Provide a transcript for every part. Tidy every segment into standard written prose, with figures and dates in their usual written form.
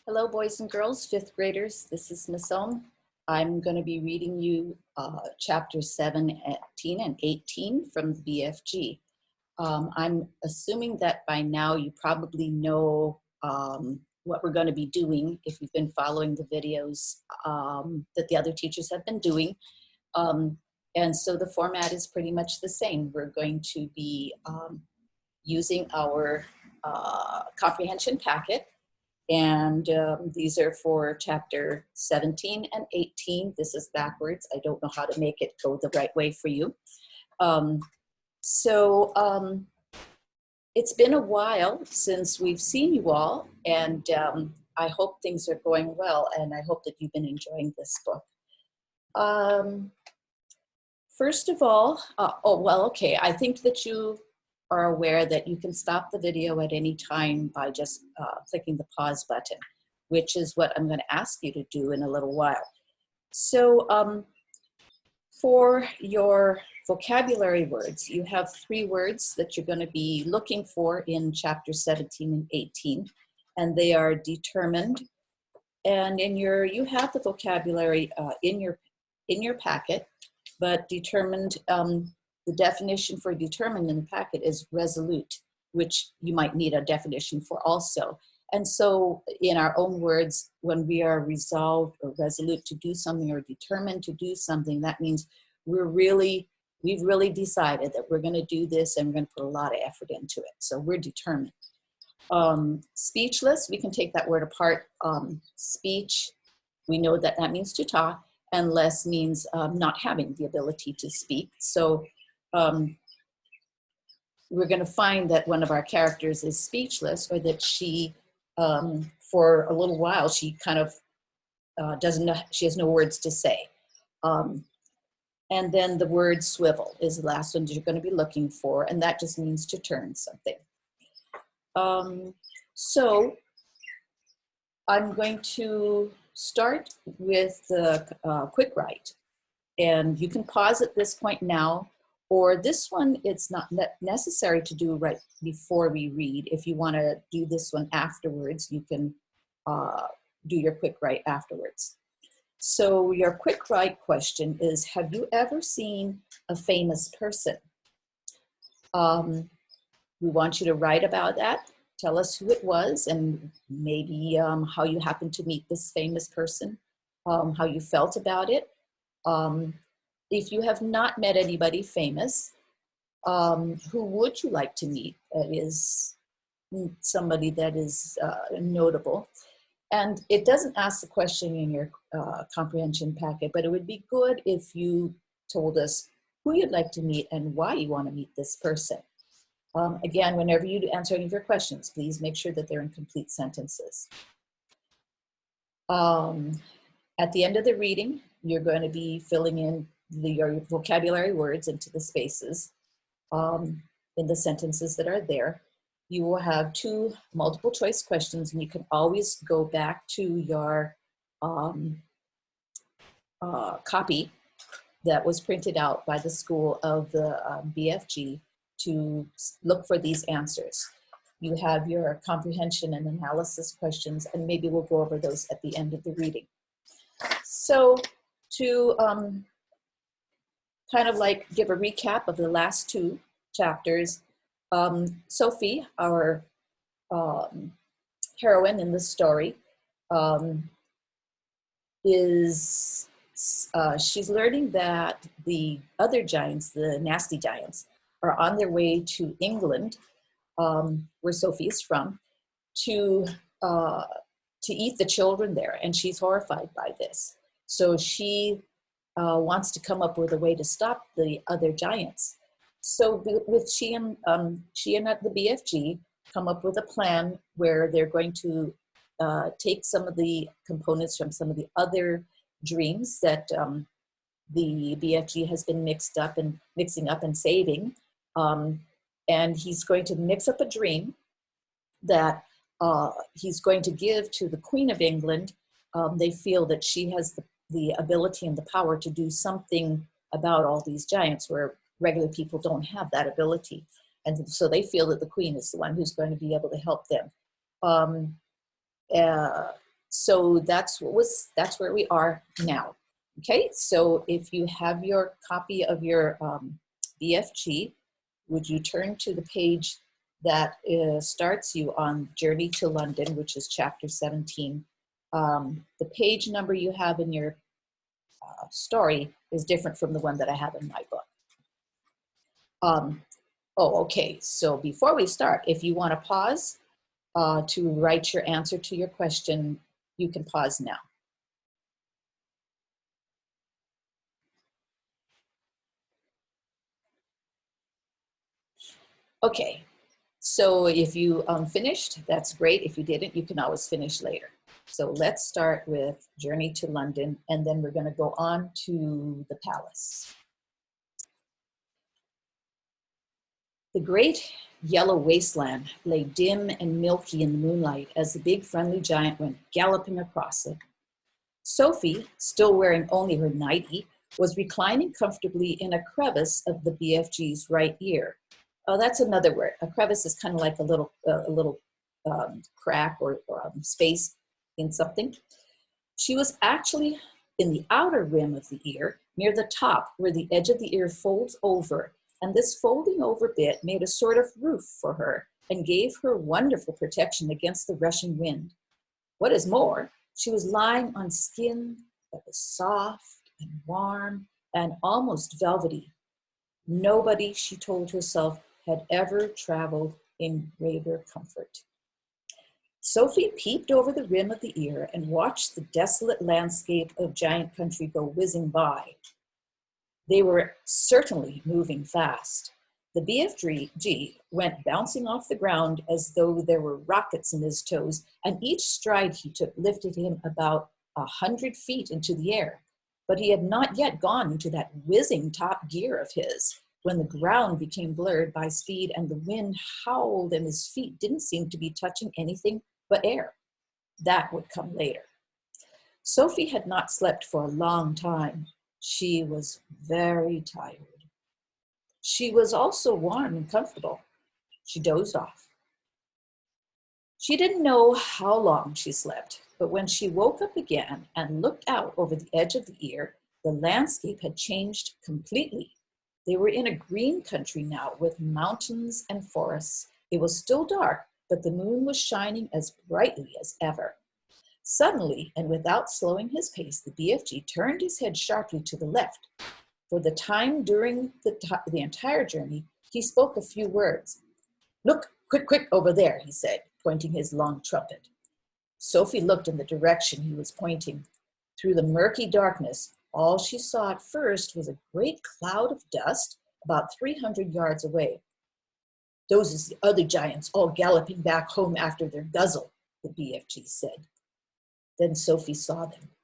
Hello, boys and girls, fifth graders. This is Miss Ohm. I'm going to be reading you chapters 17 and 18 from the BFG. I'm assuming that by now you probably know what we're going to be doing if you've been following the videos that the other teachers have been doing. And so the format is pretty much the same. We're going to be using our comprehension packet. And these are for chapter 17 and 18. This is backwards. I don't know how to make it go the right way for you. It's been a while since we've seen you all, and I hope things are going well, and I hope that you've been enjoying this book. First of all, I think that you are aware that you can stop the video at any time by just clicking the pause button, which is what I'm going to ask you to do in a little while. So for your vocabulary words, you have 3 words that you're going to be looking for in chapter 17 and 18, and they are determined. And you have the vocabulary in your packet, but determined, the definition for determined in the packet is resolute, which you might need a definition for also. And so in our own words, when we are resolved or resolute to do something or determined to do something, that means we've really decided that we're going to do this and we're going to put a lot of effort into it. So we're determined. Speechless, we can take that word apart. Speech, we know that that means to talk, and less means not having the ability to speak. So we're going to find that one of our characters is speechless, or that she, for a little while, she kind of doesn't know, she has no words to say. And then the word swivel is the last one you're going to be looking for, and that just means to turn something. So I'm going to start with the quick write, and you can pause at this point now, or this one it's not necessary to do right before we read. If you want to do this one afterwards, you can do your quick write afterwards. So your quick write question is, have you ever seen a famous person? We want you to write about that. Tell us who it was, and maybe how you happened to meet this famous person, how you felt about it. If you have not met anybody famous, who would you like to meet that is somebody that is notable? And it doesn't ask the question in your comprehension packet, but it would be good if you told us who you'd like to meet and why you want to meet this person. Again, whenever you answer any of your questions, please make sure that they're in complete sentences. At the end of the reading, you're going to be filling in your vocabulary words into the spaces in the sentences that are there. You will have 2 multiple choice questions, and you can always go back to your copy that was printed out by the school of the BFG to look for these answers. You have your comprehension and analysis questions, and maybe we'll go over those at the end of the reading. So to kind of like give a recap of the last 2 chapters, Sophie, our heroine in the story, she's learning that the other giants, the nasty giants, are on their way to England, where Sophie is from, to eat the children there, and she's horrified by this. So she wants to come up with a way to stop the other giants. So she and the BFG come up with a plan where they're going to take some of the components from some of the other dreams that the BFG has been mixing up and saving. And he's going to mix up a dream that he's going to give to the Queen of England. They feel that she has the ability and the power to do something about all these giants, where regular people don't have that ability. And so they feel that the Queen is the one who's going to be able to help them. So that's where we are now. Okay, so if you have your copy of your BFG, would you turn to the page that starts you on Journey to London, which is chapter 17. The page number you have in your story is different from the one that I have in my book. Oh, okay, so before we start, if you want to pause to write your answer to your question, you can pause now. Okay, so if you finished, that's great. If you didn't, you can always finish later. So let's start with Journey to London, and then we're going to go on to the palace. The great yellow wasteland lay dim and milky in the moonlight as the big friendly giant went galloping across it. Sophie, still wearing only her nightie, was reclining comfortably in a crevice of the BFG's right ear. Oh, that's another word. A crevice is kind of like a little crack or space in something. She was actually in the outer rim of the ear, near the top where the edge of the ear folds over, and this folding over bit made a sort of roof for her and gave her wonderful protection against the rushing wind. What is more, she was lying on skin that was soft and warm and almost velvety. Nobody, she told herself, had ever traveled in greater comfort. Sophie peeped over the rim of the ear and watched the desolate landscape of giant country go whizzing by. They were certainly moving fast. The BFG went bouncing off the ground as though there were rockets in his toes, and each stride he took lifted him about 100 feet into the air. But he had not yet gone into that whizzing top gear of his when the ground became blurred by speed and the wind howled and his feet didn't seem to be touching anything but air. That would come later. Sophie had not slept for a long time. She was very tired. She was also warm and comfortable. She dozed off. She didn't know how long she slept, but when she woke up again and looked out over the edge of the ear, the landscape had changed completely. They were in a green country now with mountains and forests. It was still dark, but the moon was shining as brightly as ever. Suddenly, and without slowing his pace, the BFG turned his head sharply to the left. For the time during the entire journey, he spoke a few words. "Look, quick, quick, over there," he said, pointing his long trumpet. Sophie looked in the direction he was pointing. Through the murky darkness, all she saw at first was a great cloud of dust about 300 yards away. "Those is the other giants all galloping back home after their guzzle," the BFG said. Then Sophie saw them.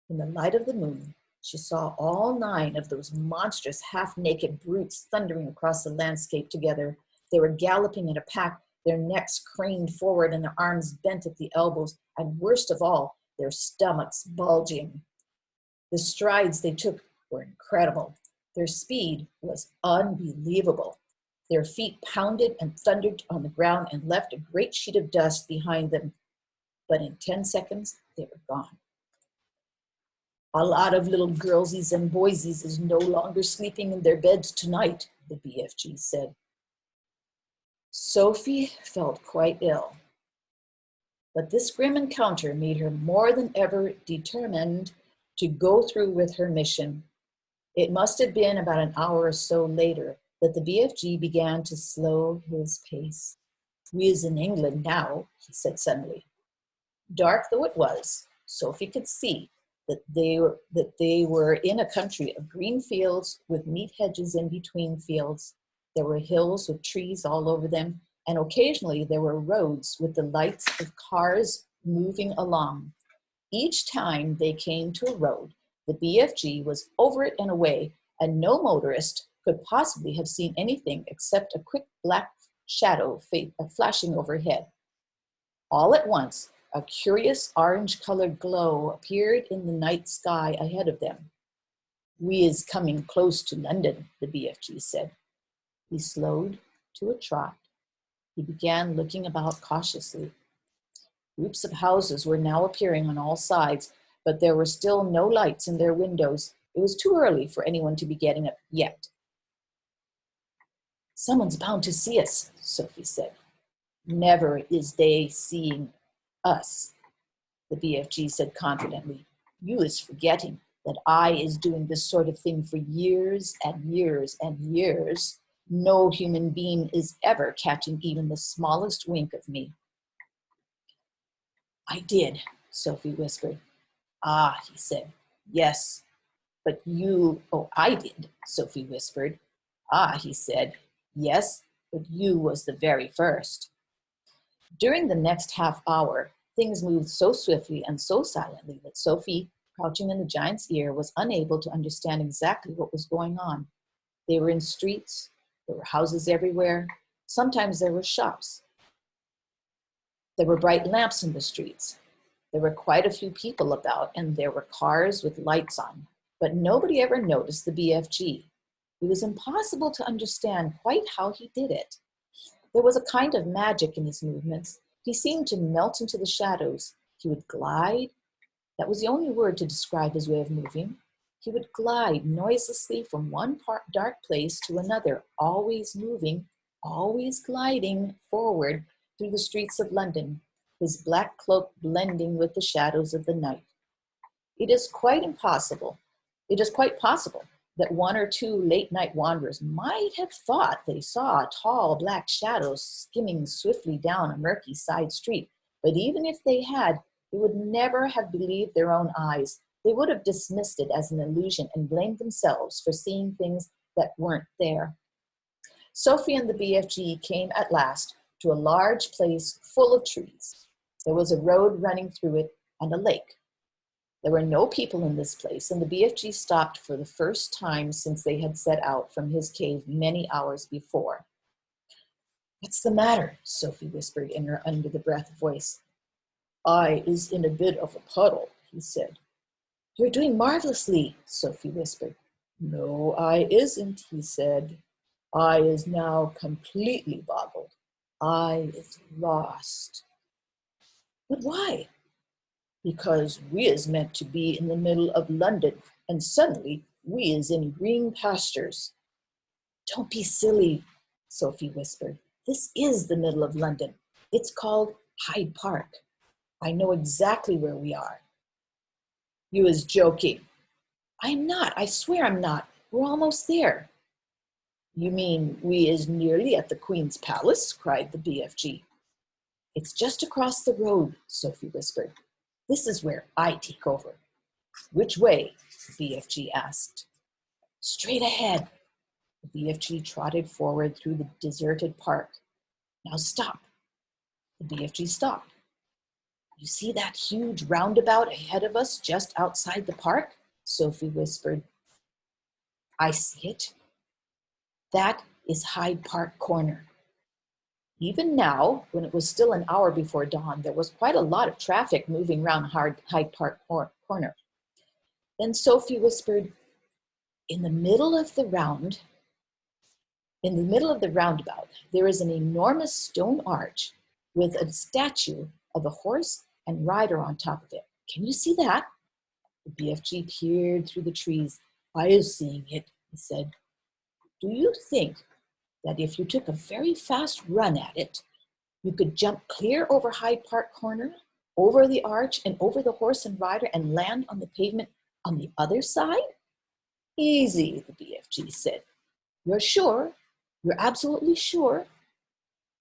In the light of the moon, she saw all 9 of those monstrous half-naked brutes thundering across the landscape together. They were galloping in a pack, their necks craned forward and their arms bent at the elbows, and worst of all, their stomachs bulging. The strides they took were incredible. Their speed was unbelievable. Their feet pounded and thundered on the ground and left a great sheet of dust behind them. But in 10 seconds, they were gone. "A lot of little girlsies and boysies is no longer sleeping in their beds tonight," the BFG said. Sophie felt quite ill. But this grim encounter made her more than ever determined to go through with her mission. It must have been about an hour or so later that the BFG began to slow his pace. "We is in England now," he said suddenly. Dark though it was, Sophie could see that they were in a country of green fields with neat hedges in between fields. There were hills with trees all over them, and occasionally there were roads with the lights of cars moving along. Each time they came to a road, the BFG was over it and away, and no motorist could possibly have seen anything except a quick black shadow flashing overhead. All at once, a curious orange-colored glow appeared in the night sky ahead of them. "We is coming close to London," the BFG said. He slowed to a trot. He began looking about cautiously. Groups of houses were now appearing on all sides, but there were still no lights in their windows. It was too early for anyone to be getting up yet. "Someone's bound to see us," Sophie said. "Never is they seeing us," the BFG said confidently. "You is forgetting that I is doing this sort of thing for years and years and years. No human being is ever catching even the smallest wink of me." "I did," Sophie whispered. "Ah," he said. "Yes, but you—" "Oh, I did," Sophie whispered. "Ah," he said. "Yes, but you was the very first." During the next half hour, things moved so swiftly and so silently that Sophie, crouching in the giant's ear, was unable to understand exactly what was going on. They were in streets. There were houses everywhere. Sometimes there were shops. There were bright lamps in the streets. There were quite a few people about, and there were cars with lights on. But nobody ever noticed the BFG. It was impossible to understand quite how he did it. There was a kind of magic in his movements. He seemed to melt into the shadows. He would glide. That was the only word to describe his way of moving. He would glide noiselessly from one dark place to another, always moving, always gliding forward through the streets of London, his black cloak blending with the shadows of the night. It is quite possible that one or two late-night wanderers might have thought they saw a tall black shadow skimming swiftly down a murky side street, but even if they had, they would never have believed their own eyes. They would have dismissed it as an illusion and blamed themselves for seeing things that weren't there. Sophie and the BFG came at last to a large place full of trees. There was a road running through it and a lake. There were no people in this place, and the BFG stopped for the first time since they had set out from his cave many hours before. "What's the matter?" Sophie whispered in her under-the-breath voice. "I is in a bit of a puddle," he said. "You're doing marvelously," Sophie whispered. "No, I isn't," he said. "I is now completely boggled. I is lost." "But why?" "Because we is meant to be in the middle of London, and suddenly we is in green pastures." "Don't be silly," Sophie whispered. "This is the middle of London. It's called Hyde Park. I know exactly where we are." "You is joking." "I'm not. I swear I'm not. We're almost there." "You mean we is nearly at the Queen's Palace?" cried the BFG. "It's just across the road," Sophie whispered. "This is where I take over." "Which way?" the BFG asked. "Straight ahead." The BFG trotted forward through the deserted park. "Now stop." The BFG stopped. "You see that huge roundabout ahead of us just outside the park?" Sophie whispered. "I see it." "That is Hyde Park Corner." Even now, when it was still an hour before dawn, there was quite a lot of traffic moving around Hyde Park Corner. Then Sophie whispered, In the middle of the roundabout, there is an enormous stone arch with a statue of a horse and rider on top of it. Can you see that?" The BFG peered through the trees. "I is seeing it," he said. "Do you think that if you took a very fast run at it, you could jump clear over Hyde Park Corner, over the arch, and over the horse and rider and land on the pavement on the other side?" "Easy," the BFG said. "You're sure? You're absolutely sure?"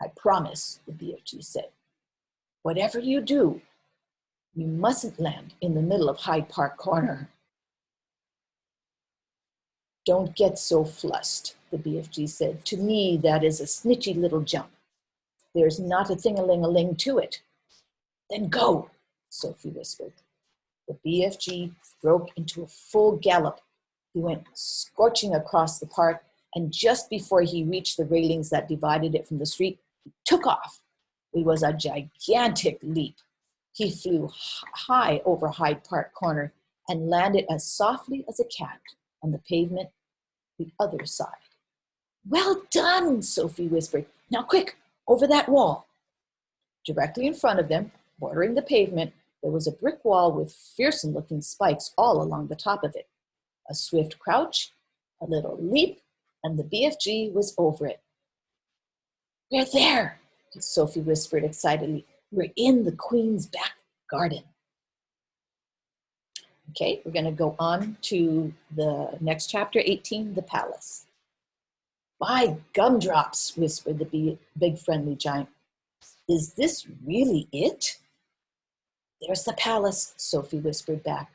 "I promise," the BFG said. "Whatever you do, you mustn't land in the middle of Hyde Park Corner." "Don't get so flussed," the BFG said. "To me, that is a snitchy little jump. There's not a thing-a-ling-a-ling to it." "Then go," Sophie whispered. The BFG broke into a full gallop. He went scorching across the park, and just before he reached the railings that divided it from the street, he took off. It was a gigantic leap. He flew high over Hyde Park Corner and landed as softly as a cat on the pavement the other side. "Well done," Sophie whispered. "Now quick, over that wall." Directly in front of them, Bordering the pavement, there was a brick wall with fearsome-looking spikes all along the top of it. A swift crouch, a little leap, and the BFG was over it. "We're there," Sophie whispered excitedly. "We're in the Queen's back garden." Okay, we're going to go on to the next chapter, 18, the palace. "By gumdrops," whispered the big friendly giant. "Is this really it?" "There's the palace," Sophie whispered back.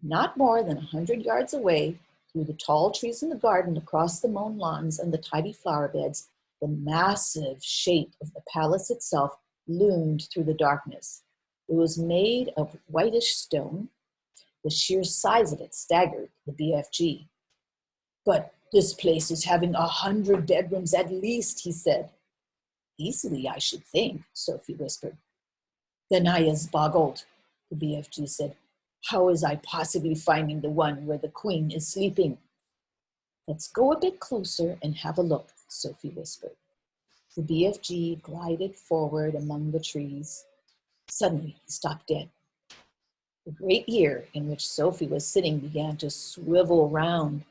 Not more than 100 yards away, through the tall trees in the garden, across the mown lawns and the tidy flower beds, the massive shape of the palace itself loomed through the darkness. It was made of whitish stone. The sheer size of it staggered the BFG. "But this place is having 100 bedrooms at least," he said. "Easily, I should think," Sophie whispered. "Then I is boggled," the BFG said. "How is I possibly finding the one where the Queen is sleeping?" "Let's go a bit closer and have a look," Sophie whispered. The BFG glided forward among the trees. Suddenly, he stopped dead. The great ear in which Sophie was sitting began to swivel round.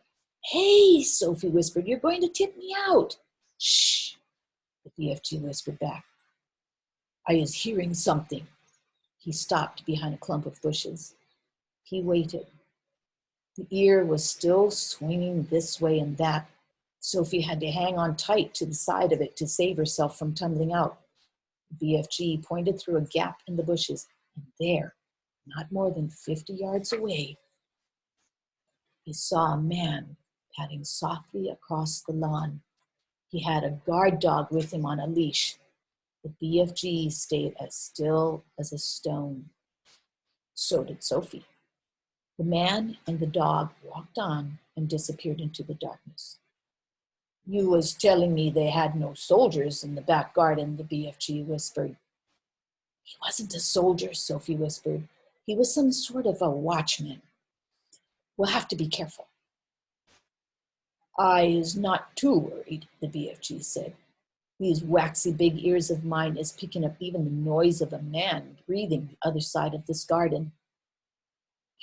"Hey," Sophie whispered, "you're going to tip me out." "Shh," the BFG whispered back. "I is hearing something." He stopped behind a clump of bushes. He waited. The ear was still swinging this way and that. Sophie had to hang on tight to the side of it to save herself from tumbling out. The BFG pointed through a gap in the bushes, and there, not more than 50 yards away, he saw a man padding softly across the lawn. He had a guard dog with him on a leash. The BFG stayed as still as a stone. So did Sophie. The man and the dog walked on and disappeared into the darkness. "You was telling me they had no soldiers in the back garden," the BFG whispered. "He wasn't a soldier," Sophie whispered. "He was some sort of a watchman. We'll have to be careful." "I is not too worried," the BFG said. "These waxy big ears of mine is picking up even the noise of a man breathing the other side of this garden."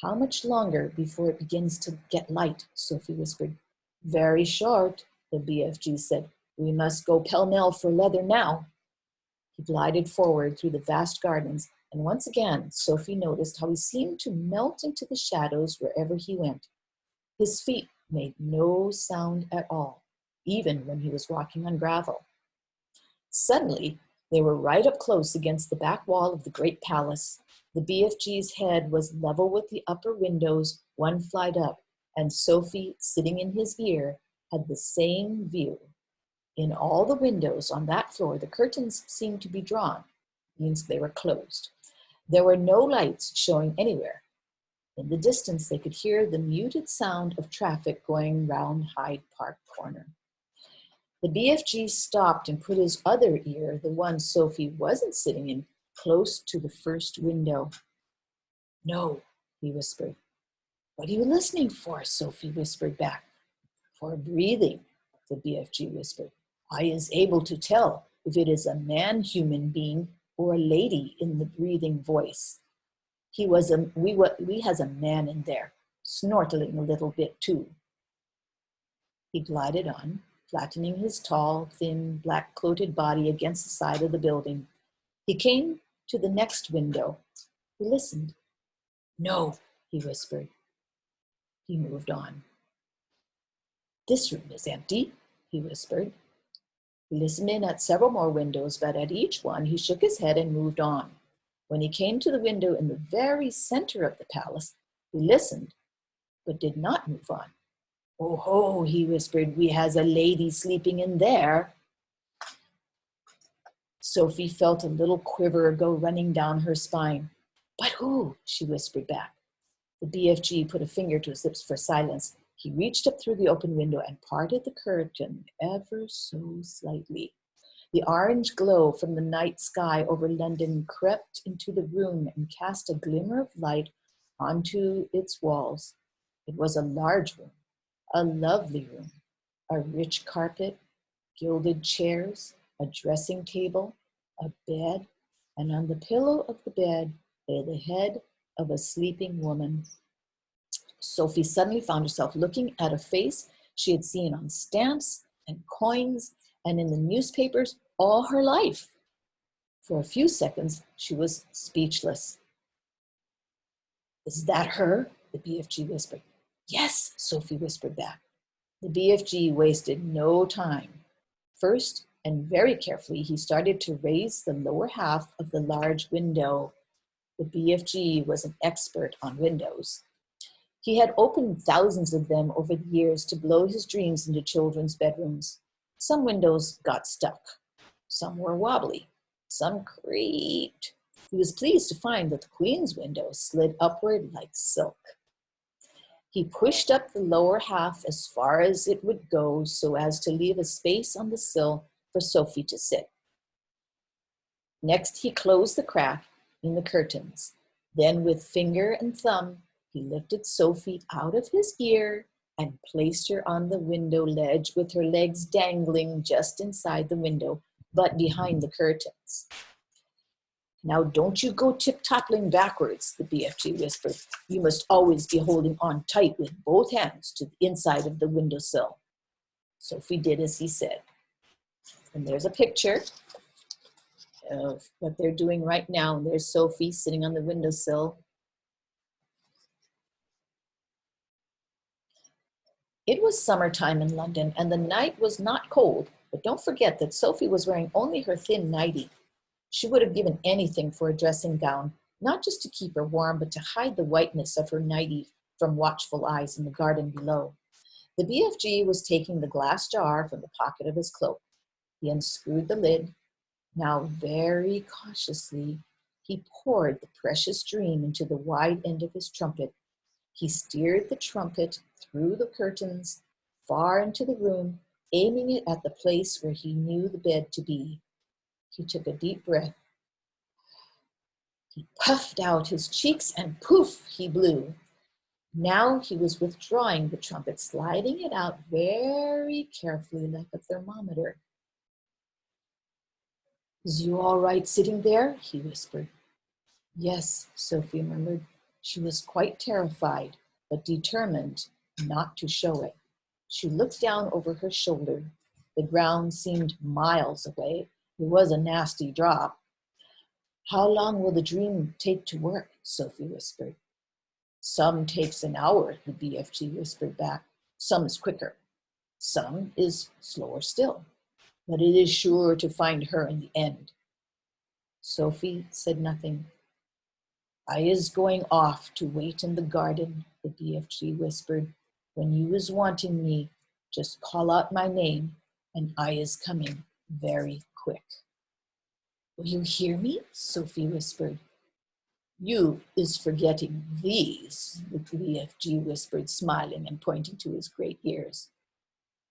"How much longer before it begins to get light?" Sophie whispered. "Very short," the BFG said. "We must go pell-mell for leather now." He glided forward through the vast gardens, and once again Sophie noticed how he seemed to melt into the shadows wherever he went. His feet made no sound at all, even when he was walking on gravel. Suddenly, they were right up close against the back wall of the great palace. The BFG's head was level with the upper windows, one flight up, and Sophie, sitting in his ear, had the same view. In all the windows on that floor, the curtains seemed to be drawn, means they were closed. There were no lights showing anywhere. In the distance, they could hear the muted sound of traffic going round Hyde Park corner. The BFG stopped and put his other ear, the one Sophie wasn't sitting in, close to the first window. "No," he whispered. "What are you listening for?" Sophie whispered back. "For breathing," the BFG whispered. "I is able to tell if it is a man-human being or a lady in the breathing voice. We has a man in there, snortling a little bit too." He glided on, flattening his tall, thin, black-coated body against the side of the building. He came to the next window. He listened. "No," he whispered. He moved on. "This room is empty," he whispered. He listened in at several more windows, but at each one he shook his head and moved on. When he came to the window in the very center of the palace, he listened, but did not move on. "Oh ho," he whispered, "we has a lady sleeping in there." Sophie felt a little quiver go running down her spine. "But who?" she whispered back. The BFG put a finger to his lips for silence. He reached up through the open window and parted the curtain ever so slightly. The orange glow from the night sky over London crept into the room and cast a glimmer of light onto its walls. It was a large room, a lovely room, a rich carpet, gilded chairs, a dressing table, a bed, and on the pillow of the bed lay the head of a sleeping woman. Sophie suddenly found herself looking at a face she had seen on stamps and coins and in the newspapers all her life. For a few seconds, she was speechless. "Is that her?" the BFG whispered. "Yes," Sophie whispered back. The BFG wasted no time. First, and very carefully, he started to raise the lower half of the large window. The BFG was an expert on windows. He had opened thousands of them over the years to blow his dreams into children's bedrooms. Some windows got stuck. Some were wobbly. Some creaked. He was pleased to find that the Queen's window slid upward like silk. He pushed up the lower half as far as it would go so as to leave a space on the sill for Sophie to sit. Next, he closed the crack in the curtains. Then, with finger and thumb, he lifted Sophie out of his ear and placed her on the window ledge with her legs dangling just inside the window, but behind the curtains. "Now don't you go tip-toppling backwards," the BFG whispered. "You must always be holding on tight with both hands to the inside of the windowsill." Sophie did as he said. And there's a picture of what they're doing right now. And there's Sophie sitting on the windowsill. It was summertime in London, and the night was not cold, but don't forget that Sophie was wearing only her thin nightie. She would have given anything for a dressing gown, not just to keep her warm, but to hide the whiteness of her nightie from watchful eyes in the garden below. The BFG was taking the glass jar from the pocket of his cloak. He unscrewed the lid. Now, very cautiously, he poured the precious dream into the wide end of his trumpet. He steered the trumpet through the curtains, far into the room, aiming it at the place where he knew the bed to be. He took a deep breath. He puffed out his cheeks and poof, he blew. Now he was withdrawing the trumpet, sliding it out very carefully like a thermometer. "Is you all right sitting there?" he whispered. "Yes," Sophie murmured. She was quite terrified, but determined not to show it. She looked down over her shoulder. The ground seemed miles away. It was a nasty drop. "How long will the dream take to work?" Sophie whispered. "Some takes an hour," the BFG whispered back. "Some is quicker. Some is slower still. But it is sure to find her in the end." Sophie said nothing. "I is going off to wait in the garden," the BFG whispered. "When you is wanting me, just call out my name, and I is coming very quick." "Will you hear me?" Sophie whispered. "You is forgetting these," the BFG whispered, smiling and pointing to his great ears.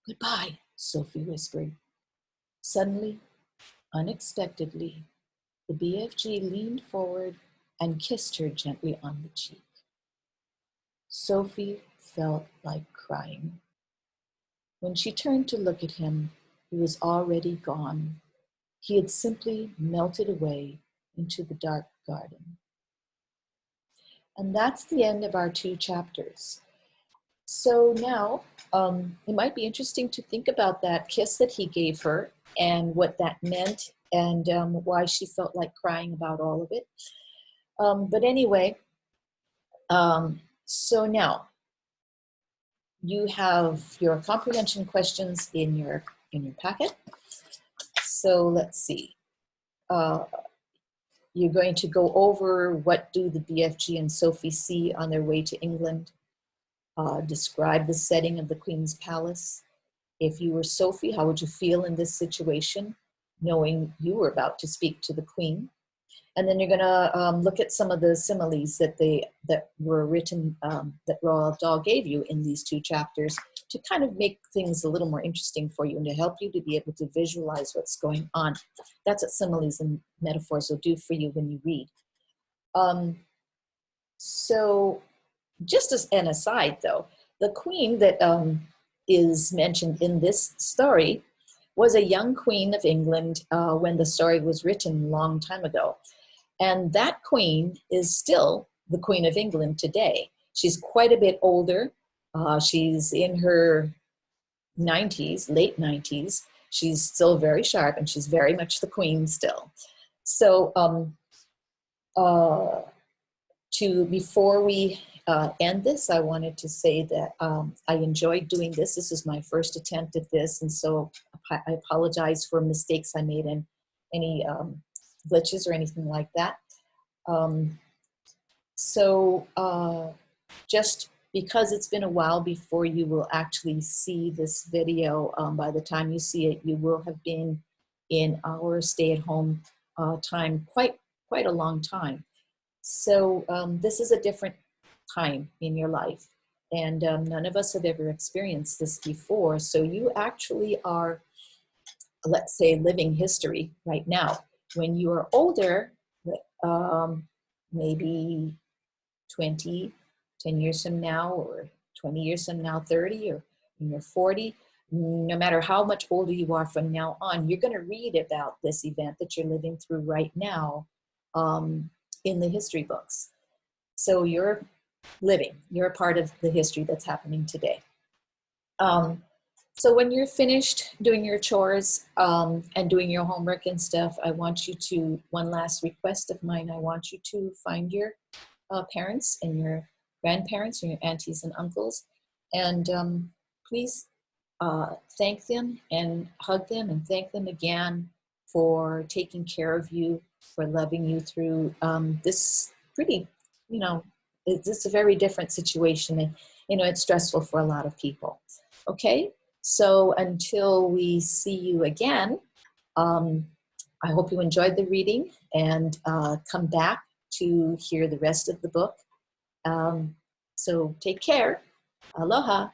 "Goodbye," Sophie whispered. Suddenly, unexpectedly, the BFG leaned forward and kissed her gently on the cheek. Sophie felt like crying. When she turned to look at him, he was already gone. He had simply melted away into the dark garden. And that's the end of our 2 chapters. So now, it might be interesting to think about that kiss that he gave her and what that meant and why she felt like crying about all of it. But anyway, so now you have your comprehension questions in your packet. So let's see. You're going to go over what do the BFG and Sophie see on their way to England. Describe the setting of the Queen's Palace. If you were Sophie, how would you feel in this situation, knowing you were about to speak to the Queen? And then you're going to look at some of the similes that were written, that Roald Dahl gave you in these 2 chapters to kind of make things a little more interesting for you and to help you to be able to visualize what's going on. That's what similes and metaphors will do for you when you read. So just as an aside, though, the Queen that is mentioned in this story was a young queen of England when the story was written a long time ago. And that queen is still the Queen of England today. She's quite a bit older. She's in her 90s, late 90s. She's still very sharp, and she's very much the queen still. So before we end this, I wanted to say that I enjoyed doing this. This is my first attempt at this, and so I apologize for mistakes I made and any glitches or anything like that. Just because it's been a while before you will actually see this video, by the time you see it, you will have been in our stay-at-home time quite a long time. So this is a different time in your life, and none of us have ever experienced this before. So you actually are, let's say, living history right now. When you are older, maybe 10 years from now, or 20 years from now, 30, or when you're 40, no matter how much older you are from now on, you're going to read about this event that you're living through right now in the history books. So you're a part of the history that's happening today. So when you're finished doing your chores and doing your homework and stuff, I want you to, one last request of mine, I want you to find your parents and your grandparents and your aunties and uncles, and please thank them and hug them and thank them again for taking care of you, for loving you through this pretty, it's a very different situation, and it's stressful for a lot of people. Okay, so until we see you again, I hope you enjoyed the reading, and come back to hear the rest of the book. So take care. Aloha.